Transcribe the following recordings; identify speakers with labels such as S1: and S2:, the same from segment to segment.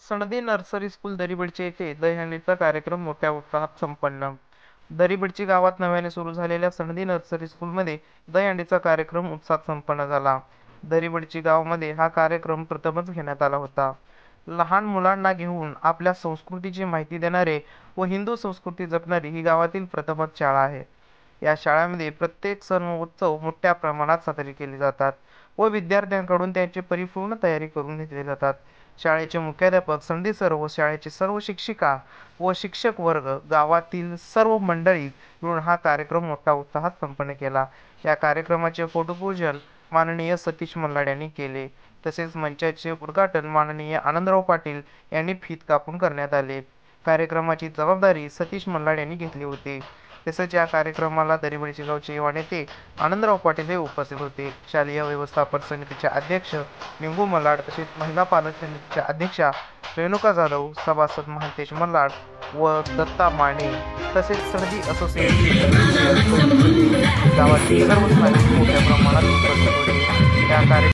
S1: सनदी nursery school दरीबडचे येथे दहीहंडीचा कार्यक्रम मोठ्या उत्साहात संपन्न। दरीबडची गावात नव्याने सुरू झालेल्या सनदी नर्सरी स्कूलमध्ये दहीहंडीचा कार्यक्रम उत्साहात संपन्न झाला। दरीबडची गावामध्ये हा कार्यक्रम प्रथमच घेण्यात आला होता। लहान मुलांना घेऊन आपल्या संस्कृतीची माहिती देणारे व हिंदू संस्कृती जपणारी ही गावातील प्रथमच शाळा आहे। या शाळेमध्ये प्रत्येक सण व उत्सव मोठ्या प्रमाणात साजरे केले जातात व विद्यार्थ्यांकडून त्यांची परिपूर्ण तयारी करून घेतली जातात। शाळेचे मुख्याध्यापक, सनदी सर व शाळेचे सर्व शिक्षिका व शिक्षक वर्ग, गावातील सर्व मंडळी मिळून हा कार्यक्रम मोठ्या उत्साहात संपन्न केला। या कार्यक्रमाचे फोटोपूजन माननीय सतीश मल्हाड यांनी केले, तसेच मंचाचे उद्घाटन माननीय आनंदराव पाटील यांनी फीत कापून करण्यात आले। कार्यक्रमाची जबाबदारी सतीश मल्हाड यांनी घेतली होती। तसेच या कार्यक्रमाला दरीबडचे गावचे युवा नेते आनंदराव पाटील हे उपस्थित होते। शालेय व्यवस्थापन समितीच्या अध्यक्ष निंगू मल्हाड, तसेच महिला पालक समितीच्या अध्यक्षा रेणुका जाधव, सभासद महांतेश मल्हाड व दत्ता माने, तसेच सनदी असोसिएशनचे गावातील सर्व नागरिक मोठ्या प्रमाणात उपस्थित होते। या कार्यक्रमात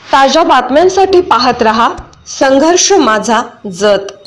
S2: ताज्या बातम्यांसाठी पाहत रहा संघर्ष माझा जत।